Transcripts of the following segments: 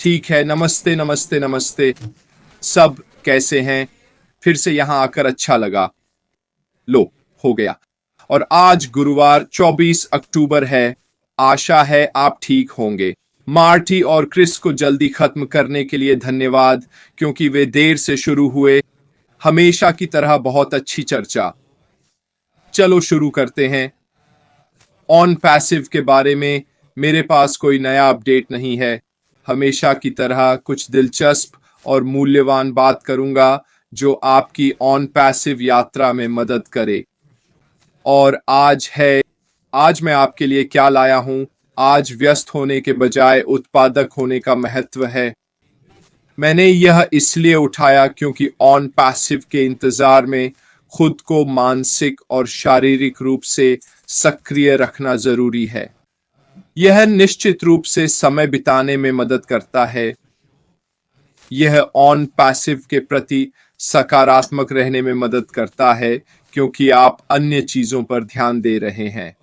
ठीक है। नमस्ते नमस्ते नमस्ते। सब कैसे हैं? फिर से यहां आकर अच्छा लगा। लो, हो गया। और आज गुरुवार 24 अक्टूबर है। आशा है आप ठीक होंगे। मार्टी और क्रिस को जल्दी खत्म करने के लिए धन्यवाद, क्योंकि वे देर से शुरू हुए। हमेशा की तरह बहुत अच्छी चर्चा। चलो शुरू करते हैं। ऑन पैसिव के बारे में मेरे पास कोई नया अपडेट नहीं है। हमेशा की तरह कुछ दिलचस्प और मूल्यवान बात करूंगा जो आपकी ऑन पैसिव यात्रा में मदद करे। और आज मैं आपके लिए क्या लाया हूं? आज व्यस्त होने के बजाय उत्पादक होने का महत्व है। मैंने यह इसलिए उठाया क्योंकि ऑन पैसिव के इंतजार में खुद को मानसिक और शारीरिक रूप से सक्रिय रखना जरूरी है। यह निश्चित रूप से समय बिताने में मदद करता है। यह ऑन पैसिव के प्रति सकारात्मक रहने में मदद करता है, क्योंकि आप अन्य चीजों पर ध्यान दे रहे हैं।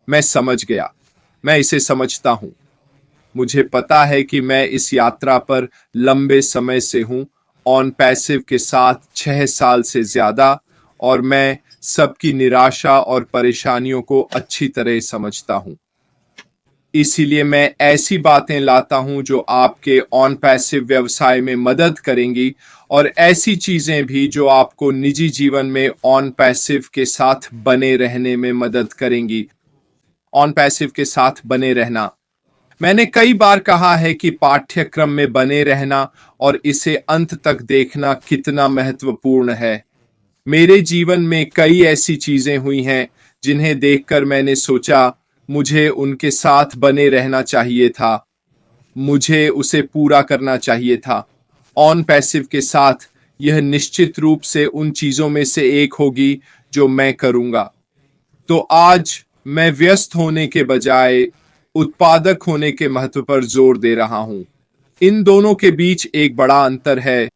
मैं समझ गया। मैं इसे समझता हूं। मुझे पता है कि मैं इस यात्रा पर लंबे समय से हूं, ऑन पैसिव के साथ 6 साल से ज्यादा, और मैं सबकी निराशा और परेशानियों को अच्छी तरह समझता हूं। इसीलिए मैं ऐसी बातें लाता हूं जो आपके ऑन पैसिव व्यवसाय में मदद करेंगी, और ऐसी चीजें भी जो आपको निजी जीवन में ऑन पैसिव के साथ बने रहने में मदद करेंगी। ऑन पैसिव के साथ बने रहना। मैंने कई बार कहा है कि पाठ्यक्रम में बने रहना और इसे अंत तक देखना कितना महत्वपूर्ण है। मेरे जीवन में कई ऐसी चीजें हुई हैं जिन्हें देखकर मैंने सोचा मुझे उनके साथ बने रहना चाहिए था। मुझे उसे पूरा करना चाहिए था। ऑन पैसिव के साथ यह निश्चित रूप से उन चीजों में से एक होगी जो मैं करूंगा। तो आज मैं व्यस्त होने के बजाय उत्पादक होने के महत्व पर जोर दे रहा हूं। इन दोनों के बीच एक बड़ा अंतर है।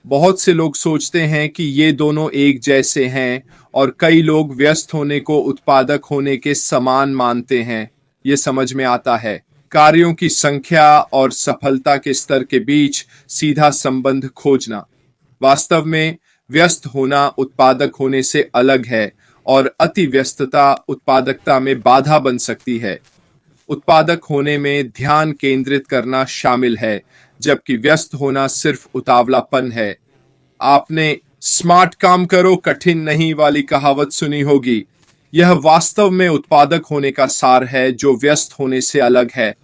बहुत से लोग सोचते हैं कि ये दोनों एक जैसे हैं, और कई लोग व्यस्त होने को उत्पादक होने के समान मानते हैं। ये समझ में आता है। कार्यों की संख्या और सफलता के स्तर के बीच सीधा संबंध खोजना। वास्तव में व्यस्त होना उत्पादक होने से अलग है, और अति व्यस्तता उत्पादकता में बाधा बन सकती है। उत्पादक होने में ध्यान केंद्रित करना शामिल है, जबकि व्यस्त होना सिर्फ उतावलापन है। आपने स्मार्ट काम करो कठिन नहीं वाली कहावत सुनी होगी। यह वास्तव में उत्पादक होने का सार है, जो व्यस्त होने से अलग है।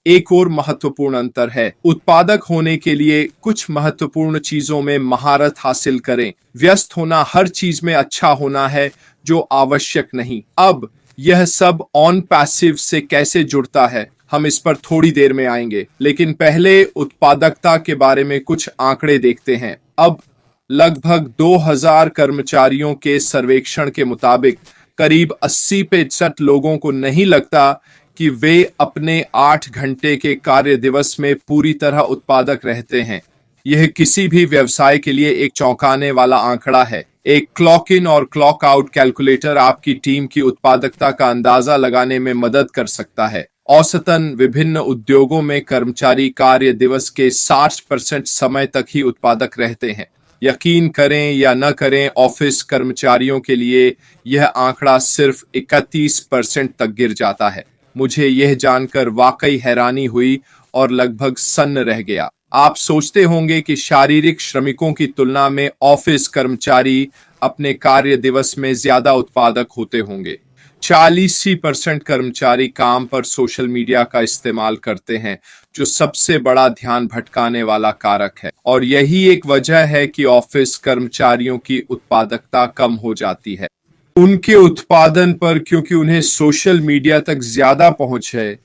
एक और महत्वपूर्ण अंतर है, उत्पादक होने के लिए कुछ महत्वपूर्ण चीजों में महारत हासिल करें। व्यस्त होना हर चीज में अच्छा होना है जो आवश्यक नहीं। अब यह सब ऑन पैसिव से कैसे जुड़ता है, हम इस पर थोड़ी देर में आएंगे, लेकिन पहले उत्पादकता के बारे में कुछ आंकड़े देखते हैं। अब लगभग 2000 कर्मचारियों के सर्वेक्षण के मुताबिक करीब 80% लोगों को नहीं लगता कि वे अपने 8 घंटे के कार्य दिवस में पूरी तरह उत्पादक रहते हैं। यह किसी भी व्यवसाय के लिए एक चौंकाने वाला आंकड़ा है। एक क्लॉक इन और क्लॉक आउट कैलकुलेटर आपकी टीम की उत्पादकता का अंदाजा लगाने में मदद कर सकता है। औसतन विभिन्न उद्योगों में कर्मचारी कार्य दिवस के 60% समय तक ही उत्पादक रहते हैं। यकीन करें या न करें, ऑफिस कर्मचारियों के लिए यह आंकड़ा सिर्फ 31% तक गिर जाता है। मुझे यह जानकर वाकई हैरानी हुई और लगभग सन्न रह गया। आप सोचते होंगे कि शारीरिक श्रमिकों की तुलना में ऑफिस कर्मचारी अपने कार्य दिवस में ज्यादा उत्पादक होते होंगे। 40% कर्मचारी काम पर सोशल मीडिया का इस्तेमाल करते हैं, जो सबसे बड़ा ध्यान भटकाने वाला कारक है। और यही एक वजह है कि ऑफिस कर्मचारियों की उत्पादकता कम हो जाती है उनके उत्पादन पर, क्योंकि उन्हें सोशल मीडिया तक ज्यादा पहुंच है।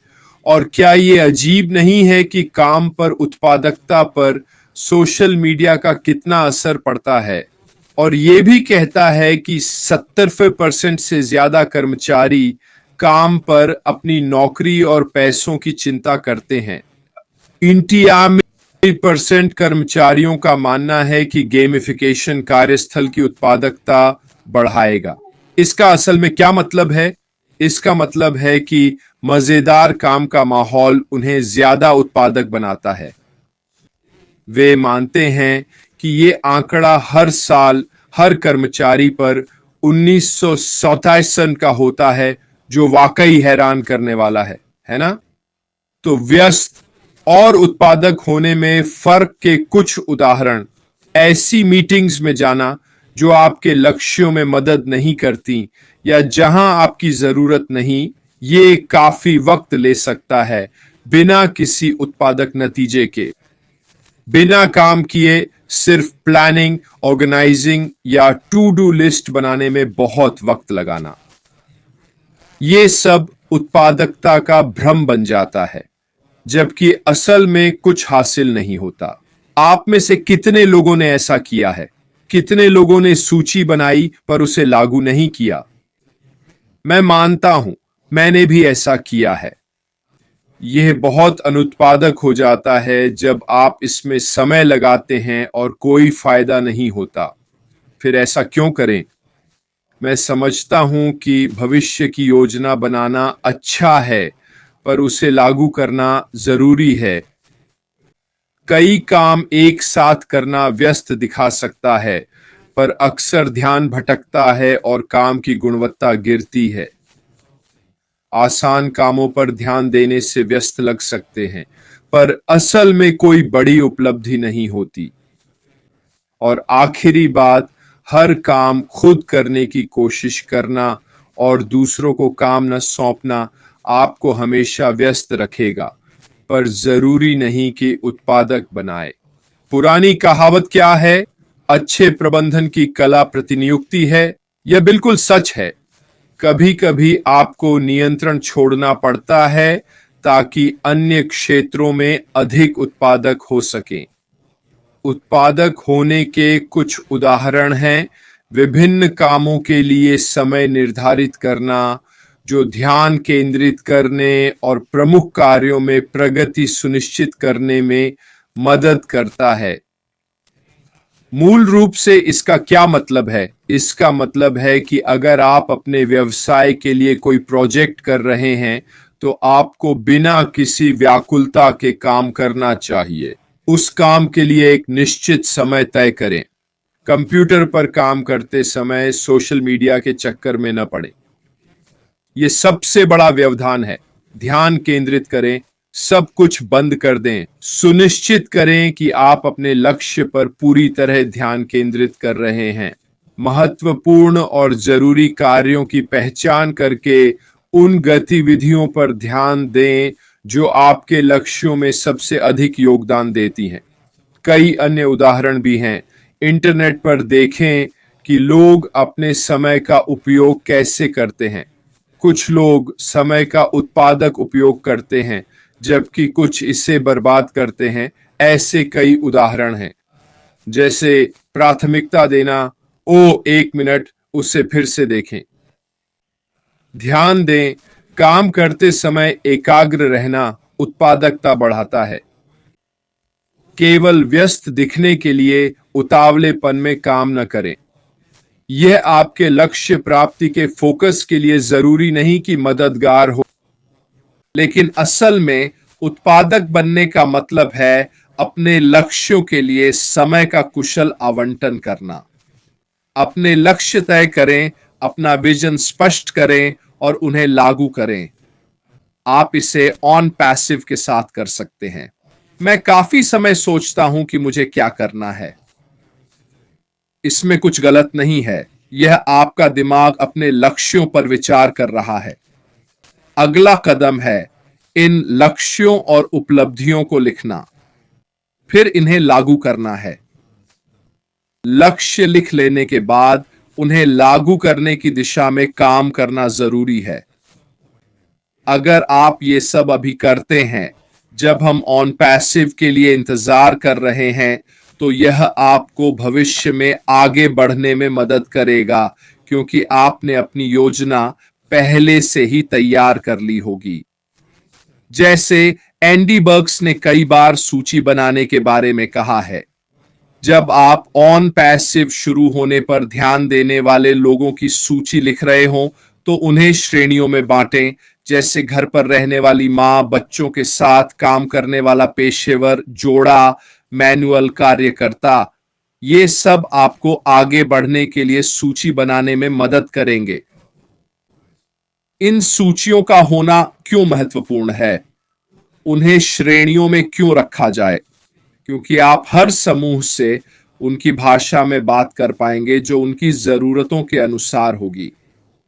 और क्या ये अजीब नहीं है कि काम पर उत्पादकता पर सोशल मीडिया का कितना असर पड़ता है? और ये भी कहता है कि 70% से ज्यादा कर्मचारी काम पर अपनी नौकरी और पैसों की चिंता करते हैं। 91% कर्मचारियों का मानना है कि गेमिफिकेशन कार्यस्थल की उत्पादकता बढ़ाएगा। इसका असल में क्या मतलब है? इसका मतलब है कि मजेदार काम का माहौल उन्हें ज्यादा उत्पादक बनाता है। वे मानते हैं कि ये आंकड़ा हर साल हर कर्मचारी पर 1927 का होता है, जो वाकई हैरान करने वाला है ना? तो व्यस्त और उत्पादक होने में फर्क के कुछ उदाहरण: ऐसी मीटिंग्स में जाना जो आपके लक्ष्यों में मदद नहीं करती या जहां आपकी जरूरत नहीं, ये काफी वक्त ले सकता है बिना किसी उत्पादक नतीजे के। बिना काम किए सिर्फ प्लानिंग, ऑर्गेनाइजिंग या टू डू लिस्ट बनाने में बहुत वक्त लगाना, ये सब उत्पादकता का भ्रम बन जाता है, जबकि असल में कुछ हासिल नहीं होता। आप में से कितने लोगों ने ऐसा किया है? कितने लोगों ने सूची बनाई पर उसे लागू नहीं किया? मैं मानता हूं, मैंने भी ऐसा किया है। यह बहुत अनुत्पादक हो जाता है जब आप इसमें समय लगाते हैं और कोई फायदा नहीं होता। फिर ऐसा क्यों करें? मैं समझता हूं कि भविष्य की योजना बनाना अच्छा है, पर उसे लागू करना जरूरी है। कई काम एक साथ करना व्यस्त दिखा सकता है, पर अक्सर ध्यान भटकता है और काम की गुणवत्ता गिरती है। आसान कामों पर ध्यान देने से व्यस्त लग सकते हैं, पर असल में कोई बड़ी उपलब्धि नहीं होती। और आखिरी बात, हर काम खुद करने की कोशिश करना और दूसरों को काम न सौंपना आपको हमेशा व्यस्त रखेगा, पर जरूरी नहीं कि उत्पादक बनाए। पुरानी कहावत क्या है? अच्छे प्रबंधन की कला प्रतिनियुक्ति है। यह बिल्कुल सच है। कभी कभी आपको नियंत्रण छोड़ना पड़ता है ताकि अन्य क्षेत्रों में अधिक उत्पादक हो सकें। उत्पादक होने के कुछ उदाहरण हैं: विभिन्न कामों के लिए समय निर्धारित करना, जो ध्यान केंद्रित करने और प्रमुख कार्यों में प्रगति सुनिश्चित करने में मदद करता है। मूल रूप से इसका क्या मतलब है? इसका मतलब है कि अगर आप अपने व्यवसाय के लिए कोई प्रोजेक्ट कर रहे हैं, तो आपको बिना किसी व्याकुलता के काम करना चाहिए। उस काम के लिए एक निश्चित समय तय करें। कंप्यूटर पर काम करते समय सोशल मीडिया के चक्कर में न पड़े। यह सबसे बड़ा व्यवधान है। ध्यान केंद्रित करें, सब कुछ बंद कर दें। सुनिश्चित करें कि आप अपने लक्ष्य पर पूरी तरह ध्यान केंद्रित कर रहे हैं। महत्वपूर्ण और जरूरी कार्यों की पहचान करके उन गतिविधियों पर ध्यान दें जो आपके लक्ष्यों में सबसे अधिक योगदान देती हैं। कई अन्य उदाहरण भी हैं। इंटरनेट पर देखें कि लोग अपने समय का उपयोग कैसे करते हैं। कुछ लोग समय का उत्पादक उपयोग करते हैं, जबकि कुछ इसे बर्बाद करते हैं। ऐसे कई उदाहरण हैं, जैसे प्राथमिकता देना, ओ 1 मिनट, उसे फिर से देखें। ध्यान दें, काम करते समय एकाग्र रहना उत्पादकता बढ़ाता है। केवल व्यस्त दिखने के लिए उतावलेपन में काम न करें। यह आपके लक्ष्य प्राप्ति के फोकस के लिए जरूरी नहीं कि मददगार हो, लेकिन असल में उत्पादक बनने का मतलब है अपने लक्ष्यों के लिए समय का कुशल आवंटन करना। अपने लक्ष्य तय करें, अपना विजन स्पष्ट करें और उन्हें लागू करें। आप इसे ऑन पैसिव के साथ कर सकते हैं। मैं काफी समय सोचता हूं कि मुझे क्या करना है। इसमें कुछ गलत नहीं है। यह आपका दिमाग अपने लक्ष्यों पर विचार कर रहा है। अगला कदम है इन लक्ष्यों और उपलब्धियों को लिखना, फिर इन्हें लागू करना है। लक्ष्य लिख लेने के बाद उन्हें लागू करने की दिशा में काम करना जरूरी है। अगर आप ये सब अभी करते हैं जब हम ऑन पैसिव के लिए इंतजार कर रहे हैं, तो यह आपको भविष्य में आगे बढ़ने में मदद करेगा, क्योंकि आपने अपनी योजना पहले से ही तैयार कर ली होगी। जैसे एंडी बर्ग्स ने कई बार सूची बनाने के बारे में कहा है। जब आप ऑन पैसिव शुरू होने पर ध्यान देने वाले लोगों की सूची लिख रहे हों, तो उन्हें श्रेणियों में बांटें, जैसे घर पर रहने वाली माँ, बच्चों के साथ काम करने वाला पेशेवर, जोड़ा, मैनुअल कार्यकर्ता, ये सब आपको आगे बढ़ने के लिए सूची बनाने में मदद करेंगे। इन सूचियों का होना क्यों महत्वपूर्ण है? उन्हें श्रेणियों में क्यों रखा जाए? क्योंकि आप हर समूह से उनकी भाषा में बात कर पाएंगे जो उनकी जरूरतों के अनुसार होगी।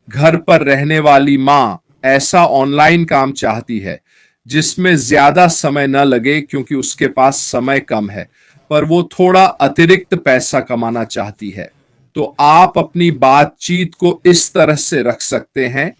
घर पर रहने वाली माँ ऐसा ऑनलाइन काम चाहती है जिसमें ज्यादा समय न लगे क्योंकि उसके पास समय कम है, पर वो थोड़ा अतिरिक्त पैसा कमाना चाहती है। तो आप अपनी बातचीत को इस तरह से रख सकते हैं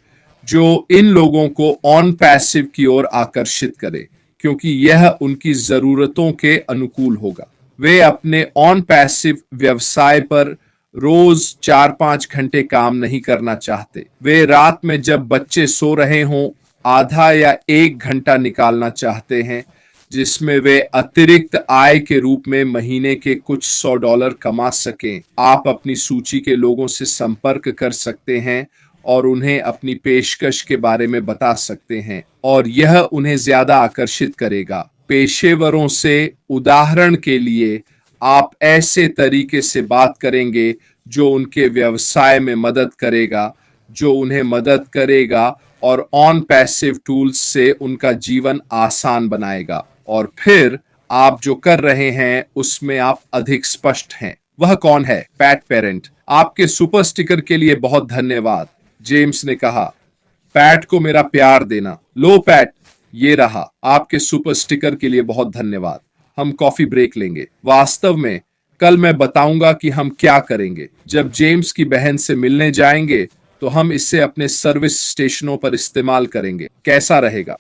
जो इन लोगों को ऑन पैसिव की ओर आकर्षित करे, क्योंकि यह उनकी जरूरतों के अनुकूल होगा। वे अपने ऑन पैसिव व्यवसाय पर रोज 4-5 घंटे काम नहीं करना चाहते। वे रात में जब बच्चे सो रहे हों आधा या 1 घंटा निकालना चाहते हैं, जिसमें वे अतिरिक्त आय के रूप में महीने के कुछ $100 कमा सकें। आप अपनी सूची के लोगों से संपर्क कर सकते हैं और उन्हें अपनी पेशकश के बारे में बता सकते हैं, और यह उन्हें ज्यादा आकर्षित करेगा। पेशेवरों से उदाहरण के लिए आप ऐसे तरीके से बात करेंगे जो उनके व्यवसाय में मदद करेगा, जो उन्हें मदद करेगा और ऑन पैसिव टूल्स से उनका जीवन आसान बनाएगा। और फिर आप जो कर रहे हैं उसमें आप अधिक स्पष्ट हैं। वह कौन है? PAT parent. आपके सुपर स्टिकर के लिए बहुत धन्यवाद, जेम्स ने कहा। पैट को मेरा प्यार देना। लो पैट, ये रहा आपके सुपर स्टिकर के लिए बहुत धन्यवाद। हम कॉफी ब्रेक लेंगे। वास्तव में कल मैं बताऊंगा कि हम क्या करेंगे। जब जेम्स की बहन से मिलने जाएंगे तो हम इसे अपने सर्विस स्टेशनों पर इस्तेमाल करेंगे। कैसा रहेगा?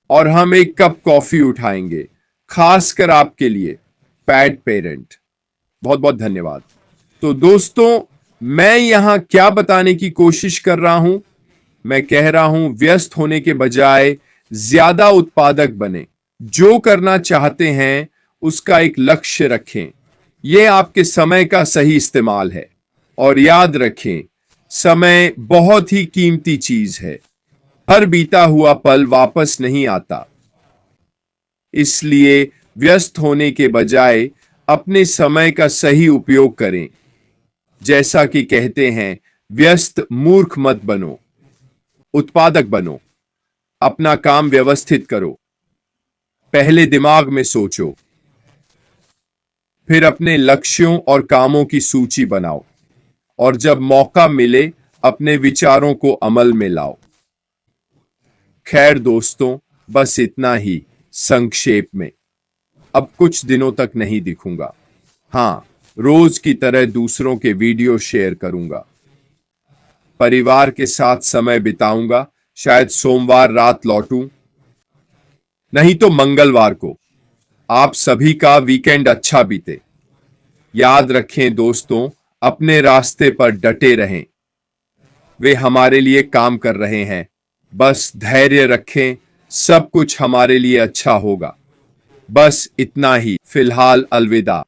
और हम एक कप कॉफी उठाएंगे, खासकर आपके लिए, पैट पेरेंट। बहुत बहुत धन्यवाद। तो दोस्तों, मैं यहां क्या बताने की कोशिश कर रहा हूं? मैं कह रहा हूं व्यस्त होने के बजाय ज्यादा उत्पादक बने। जो करना चाहते हैं उसका एक लक्ष्य रखें। यह आपके समय का सही इस्तेमाल है। और याद रखें, समय बहुत ही कीमती चीज है। हर बीता हुआ पल वापस नहीं आता। इसलिए व्यस्त होने के बजाय अपने समय का सही उपयोग करें। जैसा कि कहते हैं, व्यस्त मूर्ख मत बनो, उत्पादक बनो। अपना काम व्यवस्थित करो। पहले दिमाग में सोचो, फिर अपने लक्ष्यों और कामों की सूची बनाओ, और जब मौका मिले अपने विचारों को अमल में लाओ। खैर दोस्तों, बस इतना ही संक्षेप में। अब कुछ दिनों तक नहीं दिखूंगा। हां, रोज की तरह दूसरों के वीडियो शेयर करूंगा। परिवार के साथ समय बिताऊंगा। शायद सोमवार रात लौटूं, नहीं तो मंगलवार को। आप सभी का वीकेंड अच्छा बीते। याद रखें दोस्तों, अपने रास्ते पर डटे रहें। वे हमारे लिए काम कर रहे हैं। बस धैर्य रखें, सब कुछ हमारे लिए अच्छा होगा। बस इतना ही। फिलहाल अलविदा।